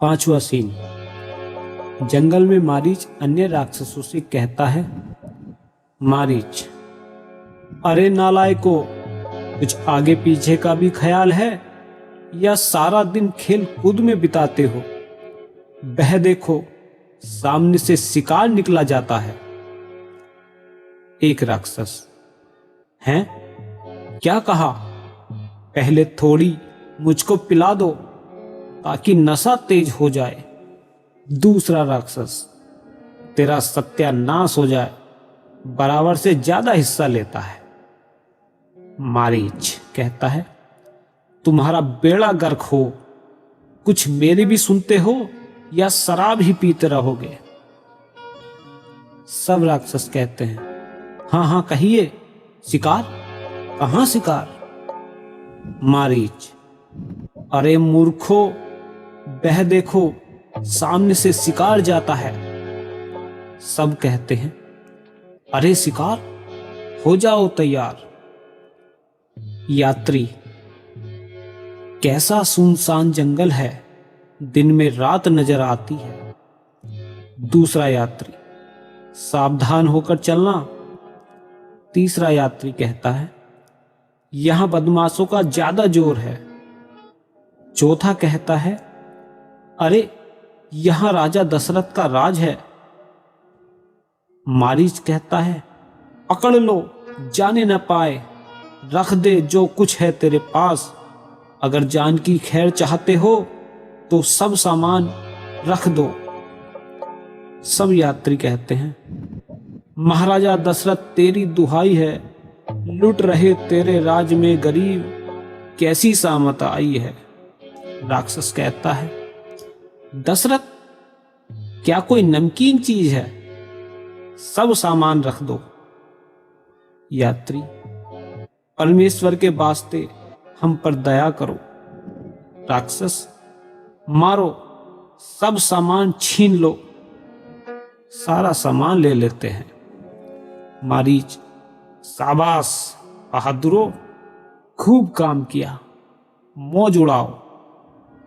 पांचवा सीन। जंगल में मारीच अन्य राक्षसों से कहता है, मारीच, अरे नालायको, कुछ आगे पीछे का भी ख्याल है या सारा दिन खेल कूद में बिताते हो? बह देखो, सामने से शिकार निकला जाता है। एक राक्षस, हैं? क्या कहा? पहले थोड़ी मुझको पिला दो ताकि नशा तेज हो जाए। दूसरा राक्षस, तेरा सत्यानाश हो जाए, बराबर से ज्यादा हिस्सा लेता है। मारीच कहता है, तुम्हारा बेड़ा गर्क हो, कुछ मेरी भी सुनते हो या शराब ही पीते रहोगे? सब राक्षस कहते हैं, हाँ हाँ कहिए, शिकार? कहां शिकार? मारीच, अरे मूर्खो, बह देखो, सामने से शिकार जाता है। सब कहते हैं, अरे शिकार, हो जाओ तैयार। यात्री, कैसा सुनसान जंगल है, दिन में रात नजर आती है। दूसरा यात्री, सावधान होकर चलना। तीसरा यात्री कहता है, यहां बदमाशों का ज्यादा जोर है। चौथा कहता है, अरे यहां राजा दशरथ का राज है। मारीच कहता है, पकड़ लो, जाने न पाए, रख दे जो कुछ है तेरे पास। अगर जान की खैर चाहते हो तो सब सामान रख दो। सब यात्री कहते हैं, महाराजा दशरथ तेरी दुहाई है, लुट रहे तेरे राज में गरीब, कैसी सामत आई है। राक्षस कहता है, दशरथ क्या कोई नमकीन चीज है? सब सामान रख दो। यात्री, परमेश्वर के वास्ते हम पर दया करो। राक्षस, मारो, सब सामान छीन लो। सारा सामान ले लेते हैं। मारीच, शाबाश बहादुरो, खूब काम किया, मौज उड़ाओ,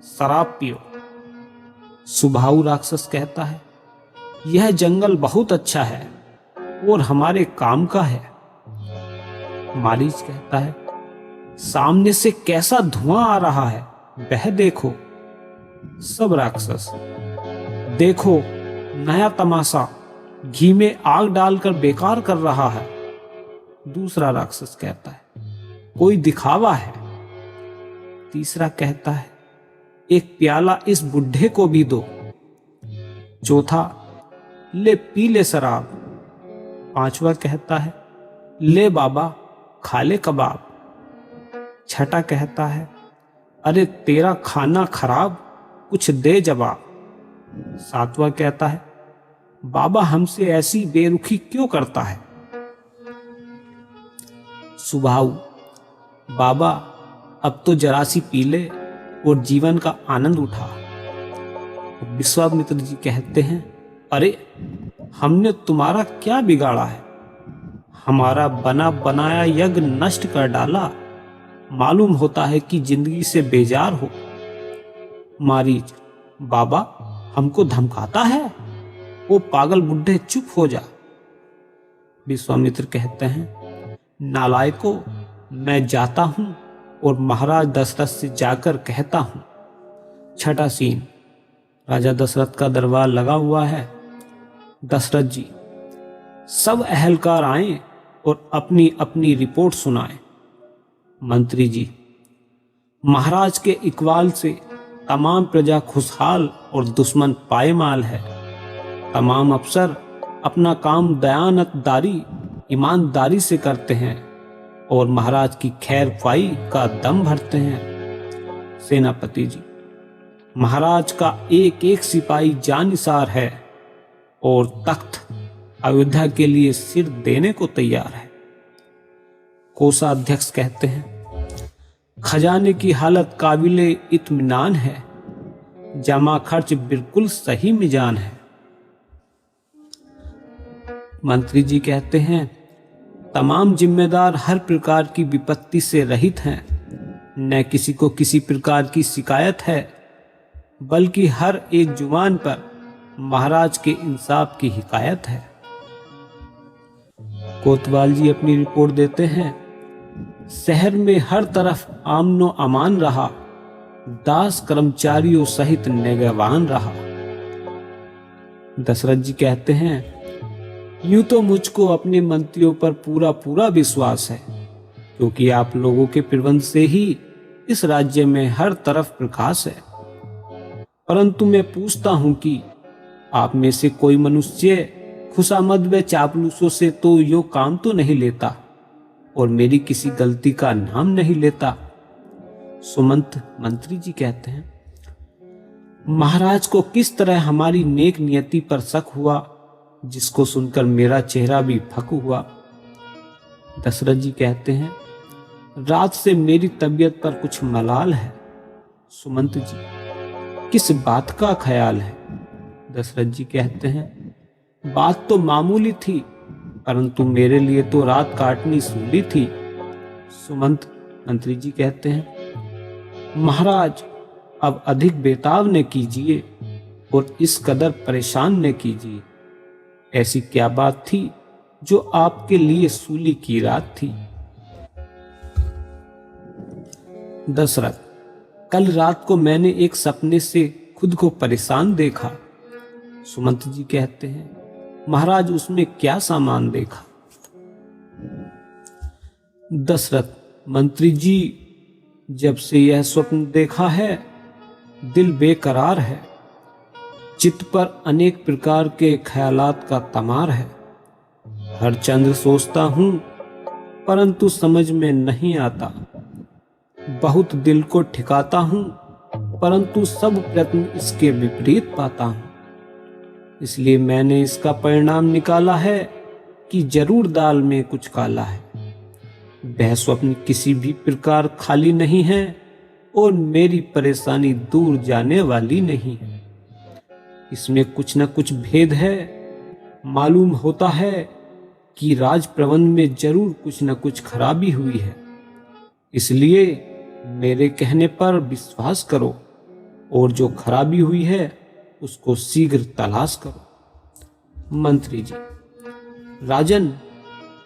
शराब पियो। सुबाहु राक्षस कहता है, यह जंगल बहुत अच्छा है और हमारे काम का है। मारीच कहता है, सामने से कैसा धुआं आ रहा है, वह देखो। सब राक्षस, देखो नया तमाशा, घी में आग डालकर बेकार कर रहा है। दूसरा राक्षस कहता है, कोई दिखावा है। तीसरा कहता है, एक प्याला इस बुढ़े को भी दो। चौथा, ले पी ले शराब। पांचवा कहता है, ले बाबा, खा ले कबाब। छठा कहता है, अरे तेरा खाना खराब, कुछ दे जवाब। सातवां कहता है, बाबा हमसे ऐसी बेरुखी क्यों करता है? सुबाहु, बाबा अब तो जरा सी पी ले और जीवन का आनंद उठा। विश्वामित्र जी कहते हैं, अरे हमने तुम्हारा क्या बिगाड़ा है? हमारा बना बनाया यज्ञ नष्ट कर डाला, मालूम होता है कि जिंदगी से बेजार हो। मारीच, बाबा हमको धमकाता है? वो पागल बुढ़े, चुप हो जा। विश्वामित्र कहते हैं, नालायको, मैं जाता हूं और महाराज दशरथ से जाकर कहता हूं। छठा सीन। राजा दशरथ का दरबार लगा हुआ है। दशरथ जी, सब अहलकार आए और अपनी अपनी रिपोर्ट सुनाएं। मंत्री जी, महाराज के इकबाल से तमाम प्रजा खुशहाल और दुश्मन पायमाल है। तमाम अफसर अपना काम दयानतदारी, ईमानदारी से करते हैं और महाराज की खैर ख्वाही का दम भरते हैं। सेनापति जी, महाराज का एक एक सिपाही जानिसार है और तख्त अयोध्या के लिए सिर देने को तैयार है। कोषाध्यक्ष कहते हैं, खजाने की हालत काबिले इत्मीनान है, जमा खर्च बिल्कुल सही मिजान है। मंत्री जी कहते हैं, तमाम जिम्मेदार हर प्रकार की विपत्ति से रहित हैं, न किसी को किसी प्रकार की शिकायत है। बल्कि हर एक जुबान पर महाराज के इंसाफ की हिकायत है। कोतवाल जी अपनी रिपोर्ट देते हैं, शहर में हर तरफ आमनो अमान रहा, दास कर्मचारियों सहित निगहबान रहा। दशरथ जी कहते हैं, यूं तो मुझको अपने मंत्रियों पर पूरा पूरा विश्वास है, क्योंकि आप लोगों के प्रबंध से ही इस राज्य में हर तरफ प्रकाश है। परंतु मैं पूछता हूं कि आप में से कोई मनुष्य खुशामद व चापलूसों से तो यो काम तो नहीं लेता और मेरी किसी गलती का नाम नहीं लेता। सुमंत मंत्री जी कहते हैं, महाराज को किस तरह हमारी नेक नियति पर शक हुआ, जिसको सुनकर मेरा चेहरा भी फक हुआ। दशरथ जी कहते हैं, रात से मेरी तबीयत पर कुछ मलाल है। सुमंत जी, किस बात का ख्याल है? दशरथ जी कहते हैं, बात तो मामूली थी, परंतु मेरे लिए तो रात काटनी सूली थी। सुमंत मंत्री जी कहते हैं, महाराज अब अधिक बेताब न कीजिए और इस कदर परेशान न कीजिए। ऐसी क्या बात थी जो आपके लिए सूली की रात थी? दशरथ, कल रात को मैंने एक सपने से खुद को परेशान देखा। सुमंत जी कहते हैं, महाराज उसमें क्या सामान देखा? दशरथ, मंत्री जी, जब से यह स्वप्न देखा है दिल बेकरार है, चित्त पर अनेक प्रकार के ख्यालात का तमार है। हर चंद्र सोचता हूं परंतु समझ में नहीं आता, बहुत दिल को ठिकाता हूं परंतु सब प्रयत्न इसके विपरीत पाता हूं। इसलिए मैंने इसका परिणाम निकाला है कि जरूर दाल में कुछ काला है। वह स्वप्न किसी भी प्रकार खाली नहीं है और मेरी परेशानी दूर जाने वाली नहीं है। इसमें कुछ न कुछ भेद है। मालूम होता है कि राज प्रबंध में जरूर कुछ न कुछ खराबी हुई है। इसलिए मेरे कहने पर विश्वास करो और जो खराबी हुई है उसको शीघ्र तलाश करो। मंत्री जी, राजन,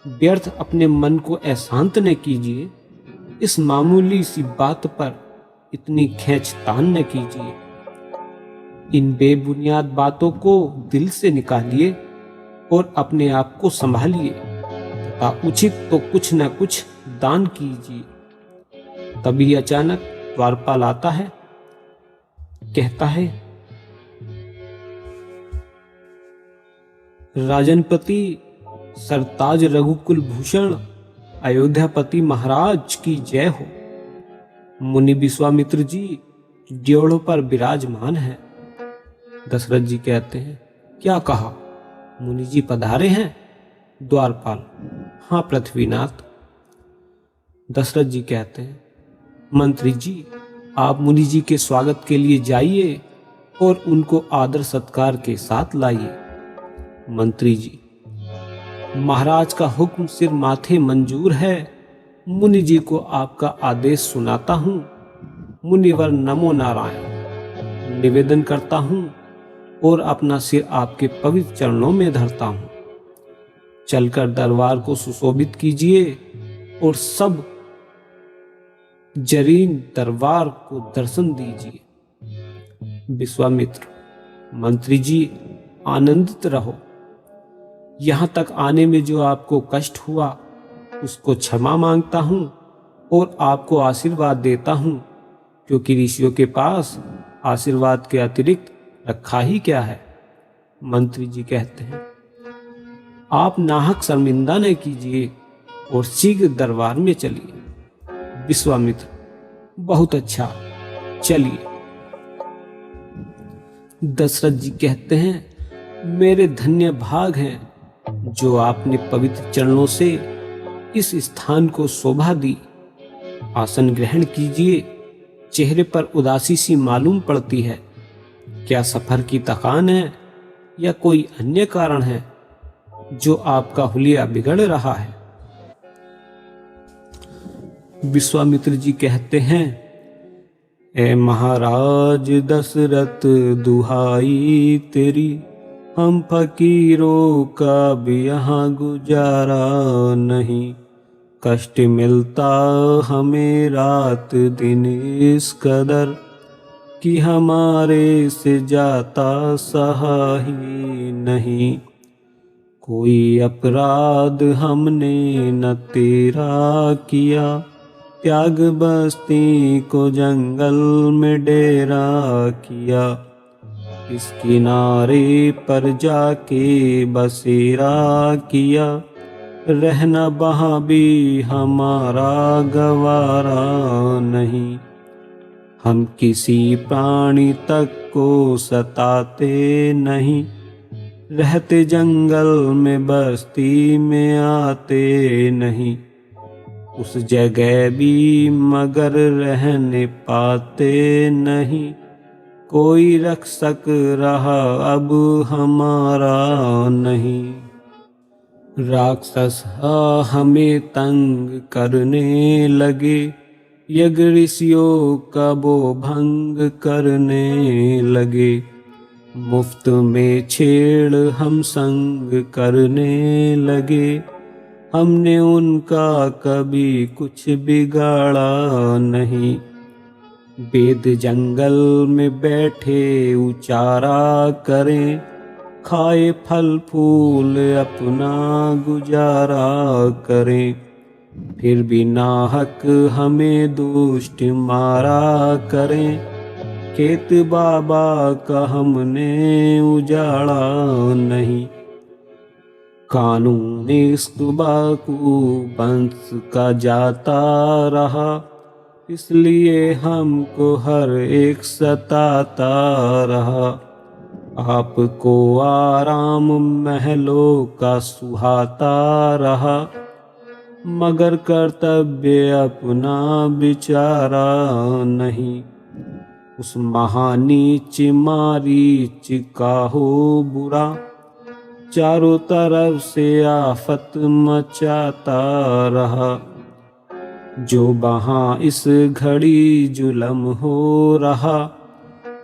व्यर्थ अपने मन को अशांत न कीजिए। इस मामूली सी बात पर इतनी खींचतान न कीजिए। इन बेबुनियाद बातों को दिल से निकालिए और अपने आप को संभालिए तथा उचित तो कुछ न कुछ दान कीजिए। तभी अचानक द्वारपाल आता है, कहता है, राजनपति सरताज रघुकुल भूषण अयोध्यापति महाराज की जय हो। मुनि विश्वामित्र जी ड्योढ़ों पर विराजमान है। दशरथ जी कहते हैं, क्या कहा? मुनि जी पधारे हैं? द्वारपाल, हाँ पृथ्वीनाथ। दशरथ जी कहते हैं, मंत्री जी, आप मुनि जी के स्वागत के लिए जाइए और उनको आदर सत्कार के साथ लाइए। मंत्री जी, महाराज का हुक्म सिर माथे मंजूर है। मुनि जी को आपका आदेश सुनाता हूं। मुनिवर नमो नारायण निवेदन करता हूं और अपना सिर आपके पवित्र चरणों में धरता हूं। चलकर दरबार को सुशोभित कीजिए और सब जरीन दरबार को दर्शन दीजिए। विश्वामित्र, मंत्री जी, आनंदित रहो। यहां तक आने में जो आपको कष्ट हुआ उसको क्षमा मांगता हूं और आपको आशीर्वाद देता हूं, क्योंकि ऋषियों के पास आशीर्वाद के अतिरिक्त रखा ही क्या है। मंत्री जी कहते हैं, आप नाहक शर्मिंदा न कीजिए और शीघ्र दरबार में चलिए। विश्वामित्र, बहुत अच्छा, चलिए। दशरथ जी कहते हैं, मेरे धन्य भाग हैं जो आपने पवित्र चरणों से इस स्थान को शोभा दी। आसन ग्रहण कीजिए। चेहरे पर उदासी सी मालूम पड़ती है। क्या सफर की थकान है या कोई अन्य कारण है जो आपका हुलिया बिगड़ रहा है? विश्वामित्र जी कहते हैं, ए महाराज दशरथ दुहाई तेरी, हम फकीरों का भी यहाँ गुजारा नहीं। कष्ट मिलता हमें रात दिन इस कदर, कि हमारे से जाता सहा ही नहीं। कोई अपराध हमने न तेरा किया, त्याग बस्ती को जंगल में डेरा किया। इस किनारे पर जाके बसेरा किया, रहना वहाँ भी हमारा गवारा नहीं। हम किसी प्राणी तक को सताते नहीं, रहते जंगल में बस्ती में आते नहीं। उस जगह भी मगर रहने पाते नहीं, कोई रक्षक रहा अब हमारा नहीं। राक्षस हमें तंग करने लगे, यज्ञ ऋषियों का वो भंग करने लगे। मुफ्त में छेड़ हम संग करने लगे, हमने उनका कभी कुछ बिगाड़ा नहीं। वेद जंगल में बैठे उचारा करें, खाए फल फूल अपना गुजारा करें। फिर भी नाहक हमें दुष्ट मारा करें, खेत बाबा का हमने उजाड़ा नहीं। कानून इश्क बाकू वंश का जाता रहा, इसलिए हमको हर एक सताता रहा। आपको आराम महलों का सुहाता रहा, मगर कर्तव्य अपना बिचारा नहीं। उस महानीच मारीच का हो बुरा, चारों तरफ से आफत मचाता रहा। जो वहाँ इस घड़ी जुल्म हो रहा,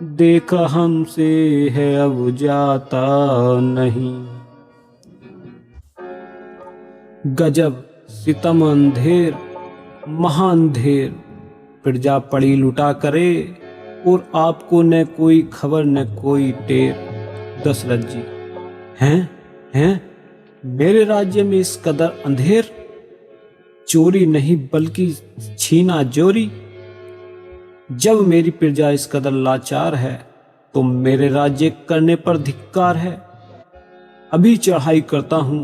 देखा हमसे है अब जाता नहीं। गजब सितम अंधेर महाअंधेर, प्रजा पड़ी लुटा करे, और आपको न कोई खबर न कोई टेर। दशरथ जी, हैं मेरे राज्य में इस कदर अंधेर, चोरी नहीं बल्कि छीना जोरी। जब मेरी प्रजा इस कदर लाचार है, तो मेरे राज्य करने पर धिक्कार है। अभी चढ़ाई करता हूं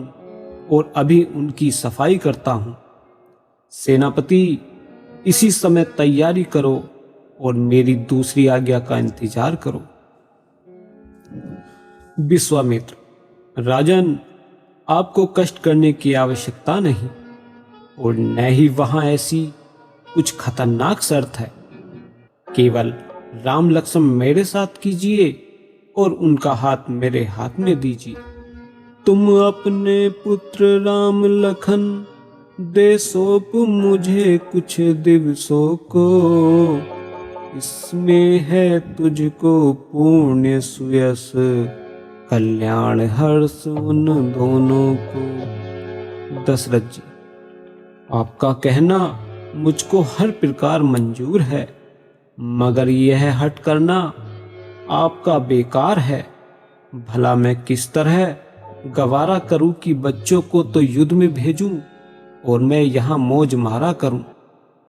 और अभी उनकी सफाई करता हूं। सेनापति, इसी समय तैयारी करो और मेरी दूसरी आज्ञा का इंतजार करो। विश्वामित्र, राजन, आपको कष्ट करने की आवश्यकता नहीं, और न ही वहां ऐसी कुछ खतरनाक शर्त है। केवल राम लक्ष्मण मेरे साथ कीजिए और उनका हाथ मेरे हाथ में दीजिए। तुम अपने पुत्र राम लखन दे सौंप मुझे कुछ दिवसों को, इसमें है तुझको पुण्य सुयस कल्याण हर्ष उन दोनों को। दशरथ जी, आपका कहना मुझको हर प्रकार मंजूर है, मगर यह हट करना आपका बेकार है। भला मैं किस तरह गवारा करूं कि बच्चों को तो युद्ध में भेजूं और मैं यहाँ मौज मारा करूं।